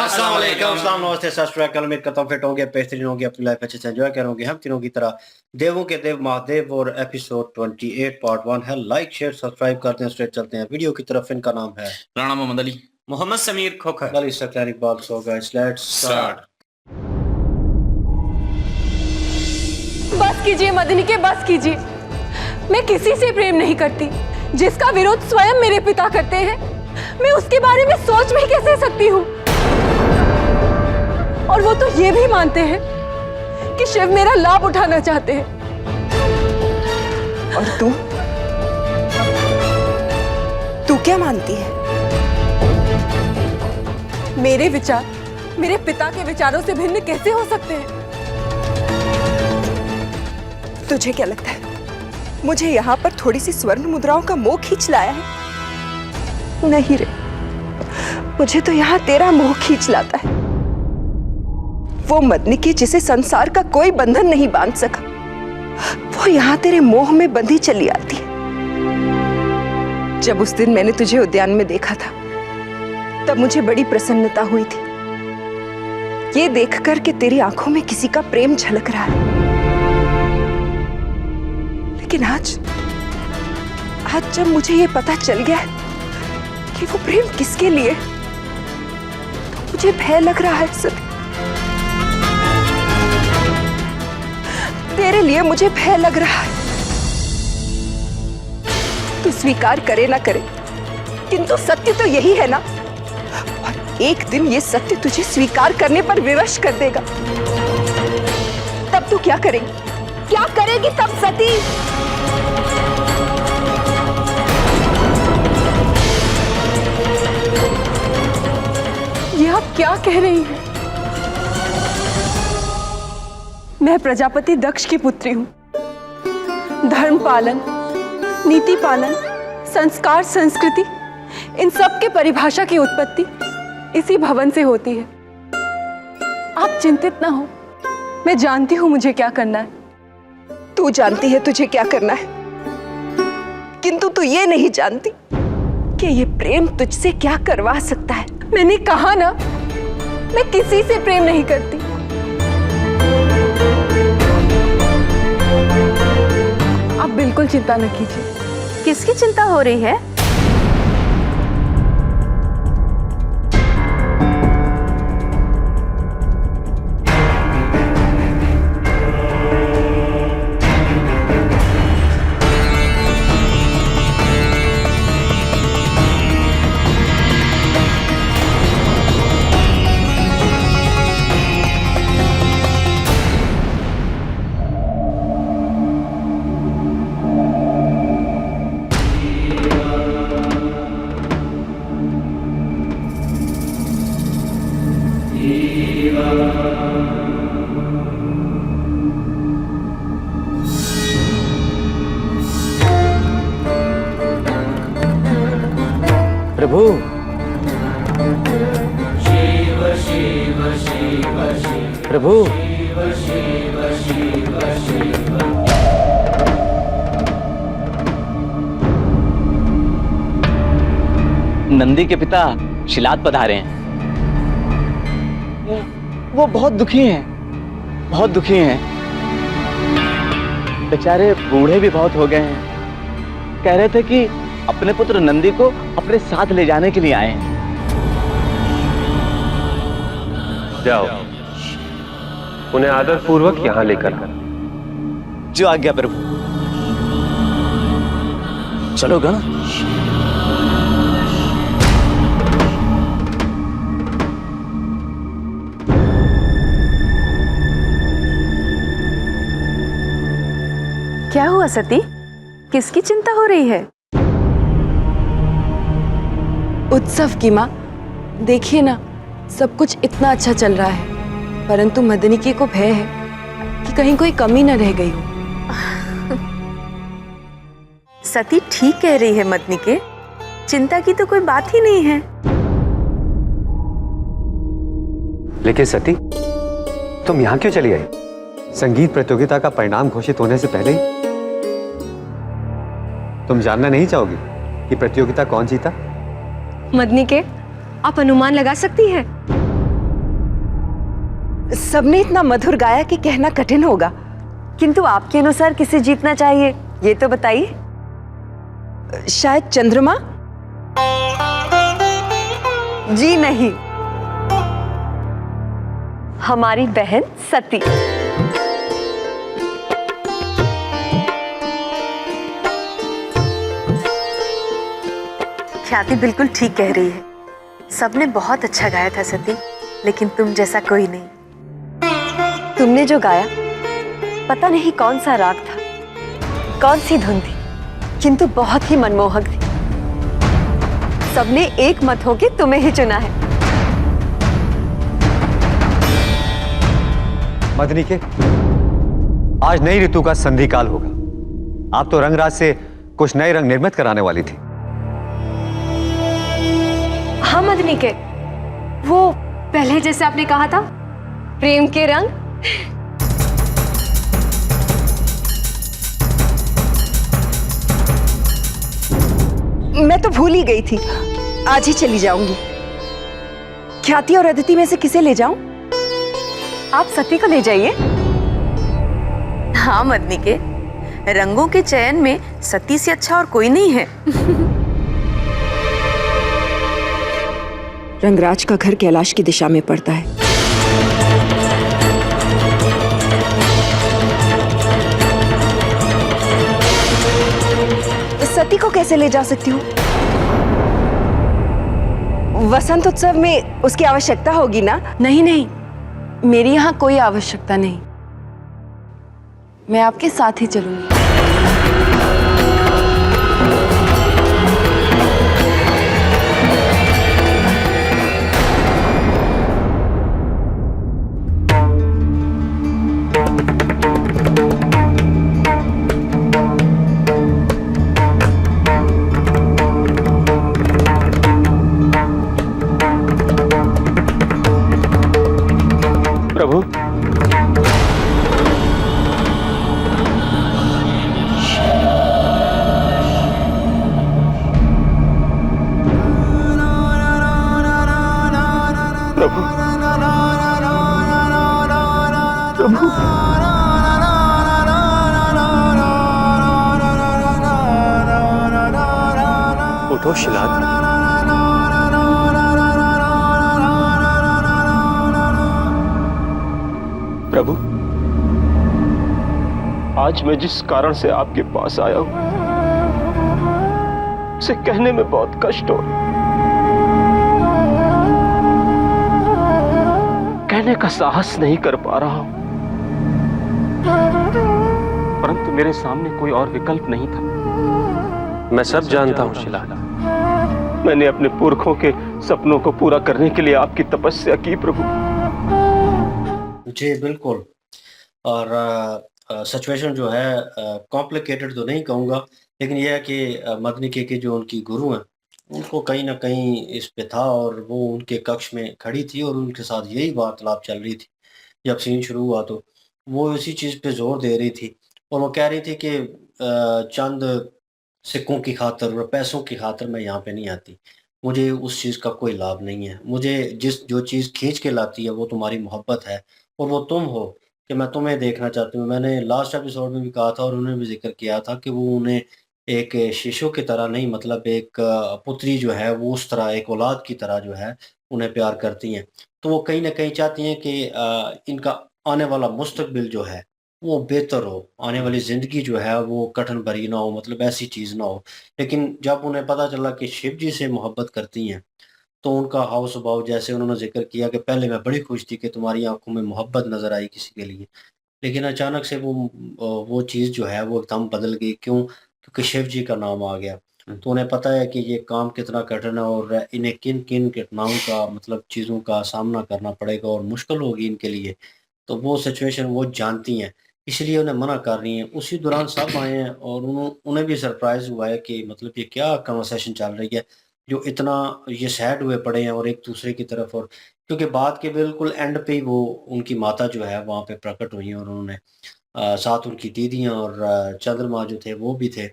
अस्सलाम वालेकुम। अस्सलाम, नमस्ते, सत श्री अकाल। उम्मीद करता हूँ फिट होंगे, बेहतरीन होंगे, अपनी लाइफ अच्छे से एंजॉय करोगे। हम तीनों की तरह देवों के देव महादेव और एपिसोड 28 पार्ट 1 है। लाइक शेयर सब्सक्राइब करते हैं, स्ट्रेट चलते हैं वीडियो की तरफ। इनका नाम है Rana Mohammad Ali, Mohammad Sameer Khokhar. Ali Saklani Iqbal. So guys let's start. बस कीजिए मदनी के, बस कीजिए। मैं किसी से प्रेम नहीं करती। जिसका विरोध स्वयं मेरे पिता करते हैं, मैं उसके बारे में सोच भी कैसे सकती हूँ। और वो तो ये भी मानते हैं कि शिव मेरा लाभ उठाना चाहते हैं। और तू क्या मानती है? मेरे विचार मेरे पिता के विचारों से भिन्न कैसे हो सकते हैं? तुझे क्या लगता है मुझे यहाँ पर थोड़ी सी स्वर्ण मुद्राओं का मोह खींच लाया है? नहीं रे, मुझे तो यहाँ तेरा मोह खींच लाता है। वो मदनी की जिसे संसार का कोई बंधन नहीं बांध सका, वो यहाँ तेरे मोह में बंधी चली आती है। जब उस दिन मैंने तुझे उद्यान में देखा था, तब मुझे बड़ी प्रसन्नता हुई थी, ये देखकर कि तेरी आंखों में किसी का प्रेम झलक रहा है। लेकिन आज जब मुझे ये पता चल गया है कि वो प्रेम किसके लिए, तो मुझे भय लग रहा है सभी। तेरे लिए मुझे भय लग रहा है। तू स्वीकार करे ना करे, किंतु सत्य तो यही है ना। और एक दिन ये सत्य तुझे स्वीकार करने पर विवश कर देगा। तब तू क्या करेगी? क्या करेगी तब सती? ये आप क्या कह रही हैं? मैं प्रजापति दक्ष की पुत्री हूं। धर्म पालन, नीति पालन, संस्कार, संस्कृति, इन सब के परिभाषा की उत्पत्ति इसी भवन से होती है। आप चिंतित ना हो, मैं जानती हूं मुझे क्या करना है। तू जानती है तुझे क्या करना है, किंतु तू ये नहीं जानती कि ये प्रेम तुझसे क्या करवा सकता है। मैंने कहा ना, मैं किसी से प्रेम नहीं करती। आप बिल्कुल चिंता न कीजिए। किसकी चिंता हो रही है? प्रभु, प्रभु, नंदी के पिता शिलाद पधारे हैं। वो बहुत दुखी हैं, बहुत दुखी हैं। बेचारे बूढ़े भी बहुत हो गए हैं। कह रहे थे कि अपने पुत्र नंदी को अपने साथ ले जाने के लिए आए हैं। जाओ, उन्हें आदर पूर्वक यहाँ लेकर जो आज्ञा प्रभु। चलो गण। क्या हुआ सती? किसकी चिंता हो रही है? उत्सव की माँ, देखिए ना, सब कुछ इतना अच्छा चल रहा है, परंतु मदनिकी को भय है कि कहीं कोई कमी न रह गई हो। सती ठीक कह रही है मदनी के, चिंता की तो कोई बात ही नहीं है। लेकिन सती, तुम यहाँ क्यों चली आई? संगीत प्रतियोगिता का परिणाम घोषित होने से पहले ही तुम जानना नहीं चाहोगी कि प्रतियोगिता कौन जीता? मदनी के, आप अनुमान लगा सकती हैं? सबने इतना मधुर गाया कि कहना कठिन होगा। किंतु आपके अनुसार किसे जीतना चाहिए ये तो बताइए। शायद चंद्रमा। जी नहीं, हमारी बहन सती। ख्याति बिल्कुल ठीक कह रही है। सबने बहुत अच्छा गाया था सती, लेकिन तुम जैसा कोई नहीं। तुमने जो गाया पता नहीं कौन सा राग था, कौन सी धुन थी, किंतु बहुत ही मनमोहक थी। सबने एक मत होके तुम्हें ही चुना है। मदनी के आज नई ऋतु का संधि काल होगा। आप तो रंगराज से कुछ नए रंग निर्मित कराने वाली थी। हाँ मदनी के, वो पहले जैसे आपने कहा था, प्रेम के रंग। मैं तो भूल ही गई थी, आज ही चली जाऊंगी। ख्याति और अदिति में से किसे ले जाऊं? आप सती को ले जाइए। हाँ मदनी के, रंगों के चयन में सती से अच्छा और कोई नहीं है। रंगराज का घर कैलाश की दिशा में पड़ता है। सती को कैसे ले जा सकती हूँ? वसंत उत्सव में उसकी आवश्यकता होगी ना? नहीं नहीं, मेरी यहाँ कोई आवश्यकता नहीं। मैं आपके साथ ही चलूंगी। प्रभु, प्रभु, प्रभु, उठो शिलाद। प्रभु, आज मैं जिस कारण से आपके पास आया हूं, उसे कहने में बहुत कष्ट हो, कहने का साहस नहीं कर पा रहा हूं, परंतु मेरे सामने कोई और विकल्प नहीं था। मैं सब जानता हूं शिला। मैंने अपने पुरखों के सपनों को पूरा करने के लिए आपकी तपस्या की प्रभु। जी बिल्कुल। और सिचुएशन जो है कॉम्प्लिकेटेड तो नहीं कहूँगा, लेकिन यह है कि मदनी के जो उनकी गुरु हैं उनको कहीं ना कहीं इस पे था, और वो उनके कक्ष में खड़ी थी और उनके साथ यही वार्तालाप चल रही थी। जब सीन शुरू हुआ तो वो इसी चीज़ पे जोर दे रही थी, और वो कह रही थी कि चंद सिक्कों की खातिर और पैसों की खातिर मैं यहाँ पे नहीं आती। मुझे उस चीज़ का कोई लाभ नहीं है। मुझे जो चीज़ खींच के लाती है वो तुम्हारी मोहब्बत है, और वो तुम हो कि मैं तुम्हें देखना चाहती हूँ। मैंने लास्ट एपिसोड में भी कहा था और उन्होंने भी ज़िक्र किया था कि वो उन्हें एक शिशु की तरह नहीं, मतलब एक पुत्री जो है वो उस तरह एक औलाद की तरह जो है उन्हें प्यार करती हैं। तो वो कहीं न कहीं चाहती हैं कि इनका आने वाला मुस्तकबिल जो है वो बेहतर हो, आने वाली ज़िंदगी जो है वो कठिन भरी ना हो, मतलब ऐसी चीज़ ना हो। लेकिन जब उन्हें पता चला कि शिव जी से मोहब्बत करती हैं, तो उनका हाव स्वभाव, जैसे उन्होंने ज़िक्र किया कि पहले मैं बड़ी खुश थी कि तुम्हारी आँखों में मोहब्बत नज़र आई किसी के लिए, लेकिन अचानक से वो चीज़ जो है वो एकदम बदल गई। क्यों? क्योंकि शिव जी का नाम आ गया। तो उन्हें पता है कि ये काम कितना कठिन है और इन्हें किन-किन घटनाओं का, मतलब चीज़ों का सामना करना पड़ेगा और मुश्किल होगी इनके लिए। तो वो सिचुएशन वो जानती हैं, इसलिए उन्हें मना कर रही हैं। उसी दौरान सब आए हैं और उन्हें भी सरप्राइज़ हुआ है कि मतलब ये क्या कन्वर्सेशन चल रही है, जो इतना ये सैड हुए पड़े हैं और एक-दूसरे की तरफ। और क्योंकि बात के बिल्कुल एंड पे ही वो उनकी माता जो है वहाँ पे प्रकट हुई हैं, और उन्होंने साथ उनकी दीदियाँ और चंद्रमा जो थे वो भी थे।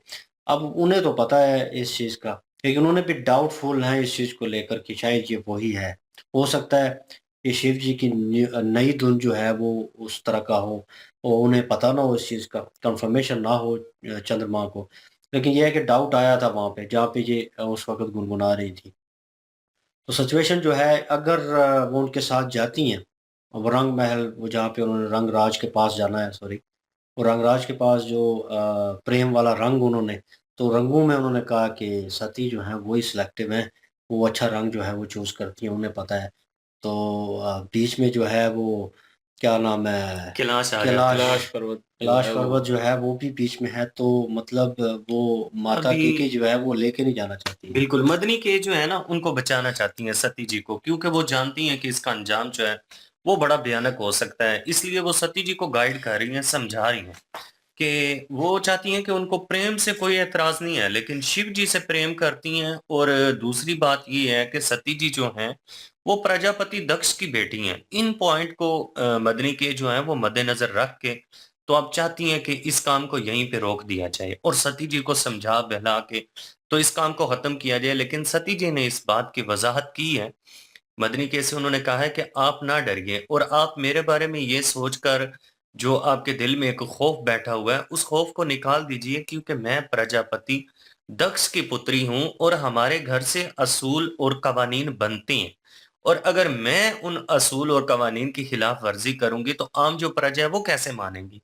अब उन्हें तो पता है इस चीज़ का, लेकिन उन्होंने भी डाउटफुल हैं इस चीज़ को लेकर कि शायद ये वही है। हो सकता है कि शिव जी की नई धुन जो है वो उस तरह का हो और उन्हें पता ना हो इस चीज़ का, कंफर्मेशन ना हो चंद्रमा को। लेकिन ये है कि डाउट आया था वहाँ पे जहाँ पे ये उस वक़्त गुनगुना रही थी। तो सिचुएशन जो है अगर वो उनके साथ जाती हैं, वो रंग महल वो जहाँ पे उन्होंने रंगराज के पास जाना है, सॉरी, वो रंगराज के पास जो प्रेम वाला रंग उन्होंने, तो रंगों में उन्होंने कहा कि सती जो हैं वही सिलेक्टिव हैं, वो अच्छा रंग जो है वो चूज़ करती हैं, उन्हें पता है। तो बीच में जो है वो क्या नाम है, कैलाश आ कैलाश जाता है। कैलाश पर्वत जो कैलाश है वो पर्वत जो है वो भी बीच में है, तो मतलब वो माता अभी केकी जो है वो लेके नहीं जाना चाहती है। बिल्कुल मदनी के जो है ना उनको बचाना चाहती हैं सती जी को, क्योंकि वो जानती हैं कि इसका अंजाम जो है वो बड़ा भयानक हो सकता है। इसलिए वो सती जी को गाइड कर रही हैं, समझा रही हैं कि वो चाहती हैं कि उनको प्रेम से कोई एतराज नहीं है, लेकिन शिव जी से प्रेम करती हैं। और दूसरी बात ये है कि सती जी जो हैं वो प्रजापति दक्ष की बेटी हैं। इन पॉइंट को मदनी के जो है वो मद्देनजर रख के तो आप चाहती हैं कि इस काम को यहीं पे रोक दिया जाए और सती जी को समझा बहला के तो इस काम को खत्म किया जाए। लेकिन सती जी ने इस बात की वजाहत की है मदनी के से, उन्होंने कहा है कि आप ना डरिए और आप मेरे बारे में ये सोचकर जो आपके दिल में एक खौफ बैठा हुआ है उस खौफ को निकाल दीजिए, क्योंकि मैं प्रजापति दक्ष की पुत्री हूं और हमारे घर से असूल और कवानीन बनते हैं। और अगर मैं उन असूल और कवानीन की खिलाफ वर्जी करूंगी तो आम जो प्रजा है वो कैसे मानेंगी।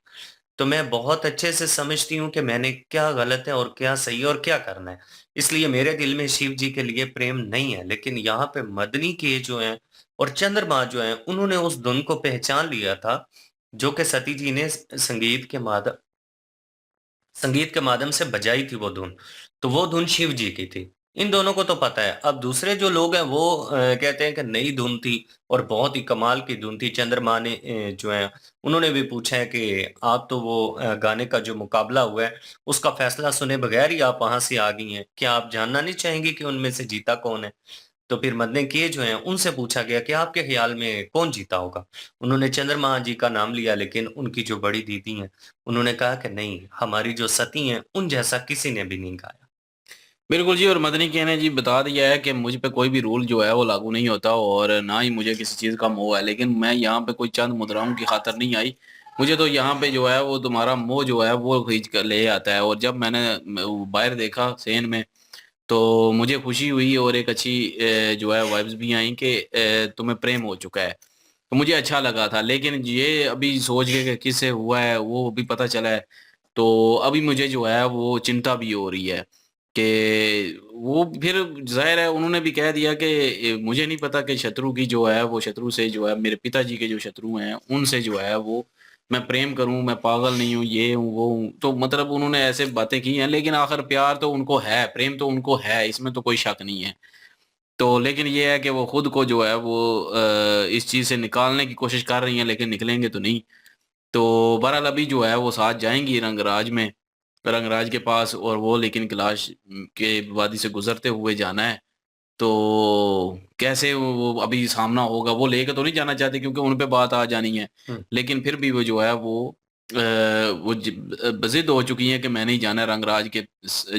तो मैं बहुत अच्छे से समझती हूँ कि मैंने क्या गलत है और क्या सही है और क्या करना है। इसलिए मेरे दिल में शिव जी के लिए प्रेम नहीं है। लेकिन यहाँ पे मदनी के जो हैं और चंद्रमा जो हैं उन्होंने उस धुन को पहचान लिया था जो कि सती जी ने संगीत के माध्यम से बजाई थी वो धुन। तो वो धुन शिव जी की थी। इन दोनों को तो पता है। अब दूसरे जो लोग हैं वो कहते हैं कि नई धुन थी और बहुत ही कमाल की धुन थी। चंद्रमा ने जो है उन्होंने भी पूछा है कि आप तो वो गाने का जो मुकाबला हुआ है उसका फैसला सुने बगैर ही आप वहां से आ गई हैं, क्या आप जानना नहीं चाहेंगी कि उनमें से जीता कौन है। तो फिर मदनी के जो हैं उनसे पूछा गया कि आपके ख्याल में कौन जीता होगा। उन्होंने चंद्रमा जी का नाम लिया, लेकिन उनकी जो बड़ी दीदी हैं उन्होंने कहा कि नहीं, हमारी जो सती हैं उन जैसा किसी ने भी नहीं गाया। बिल्कुल जी। और मदनी के ने जी बता दिया है कि मुझ पे कोई भी रूल जो है वो लागू नहीं होता और ना ही मुझे किसी चीज़ का मोह है, लेकिन मैं यहाँ पे कोई चंद मुद्राओं की खातर नहीं आई। मुझे तो यहाँ पे जो है वो तुम्हारा मोह जो है वो खींच कर ले आता है। और जब मैंने बाहर देखा सेन में तो मुझे खुशी हुई और एक अच्छी जो है वाइब्स भी आई कि तुम्हें प्रेम हो चुका है, तो मुझे अच्छा लगा था। लेकिन ये अभी सोच के कि किससे हुआ है वो भी पता चला है, तो अभी मुझे जो है वो चिंता भी हो रही है कि वो फिर ज़ाहिर है उन्होंने भी कह दिया कि मुझे नहीं पता कि शत्रु की जो है वो शत्रु से जो है मेरे पिताजी के जो शत्रु हैं उनसे जो है वो मैं प्रेम करूं, मैं पागल नहीं हूं, ये हूं वो हूं। तो मतलब उन्होंने ऐसे बातें की हैं, लेकिन आखिर प्यार तो उनको है, प्रेम तो उनको है, इसमें तो कोई शक नहीं है। तो लेकिन ये है कि वो खुद को जो है वो इस चीज़ से निकालने की कोशिश कर रही हैं, लेकिन निकलेंगे तो नहीं। तो बहरहाल अभी जो है वो साथ जाएंगी रंगराज में, रंगराज के पास, और वो लेकिन कैलाश के वादी से गुजरते हुए जाना है। तो कैसे वो अभी सामना होगा वो लेके तो नहीं जाना चाहते क्योंकि उन पे बात आ जानी है, लेकिन फिर भी वो जो है वो जिद हो चुकी है कि मैंने ही जाना है रंगराज के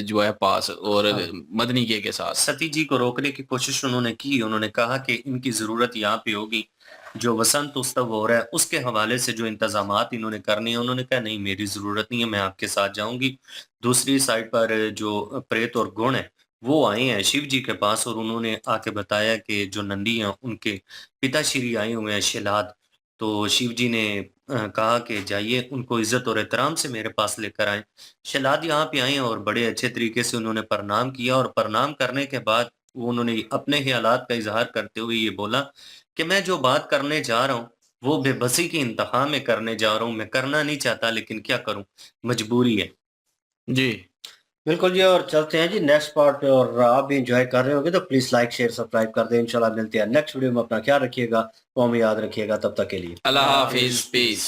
जो है पास और मदनी के साथ। सती जी को रोकने की कोशिश उन्होंने की। उन्होंने कहा कि इनकी जरूरत यहाँ पे होगी, जो वसंत उत्सव हो रहा है उसके हवाले से जो इंतजामात इन्होंने करने हैं। उन्होंने कहा नहीं, मेरी जरूरत नहीं है, मैं आपके साथ जाऊंगी। दूसरी साइड पर जो प्रेत और गुण है वो आए हैं शिव जी के पास और उन्होंने आके बताया कि जो नंदी हैं उनके पिताश्री आए हुए हैं शिलाद। तो शिव जी ने कहा कि जाइए उनको इज्जत और एहतराम से मेरे पास लेकर आए। शिलाद यहाँ पे आए हैं और बड़े अच्छे तरीके से उन्होंने प्रणाम किया और प्रणाम करने के बाद वो उन्होंने अपने ख्यालात का इजहार करते हुए ये बोला कि मैं जो बात करने जा रहा हूँ वो बेबसी की इंतहा में करने जा रहा हूँ। मैं करना नहीं चाहता लेकिन क्या करूँ, मजबूरी है। जी बिल्कुल जी, और चलते हैं जी नेक्स्ट पार्ट पे। और आप भी एंजॉय कर रहे होंगे तो प्लीज लाइक शेयर सब्सक्राइब कर दें। इंशाल्लाह मिलते हैं नेक्स्ट वीडियो में। अपना ख्याल रखिएगा, वो हमें याद रखिएगा। तब तक के लिए अल्लाह हाफिज, पीस।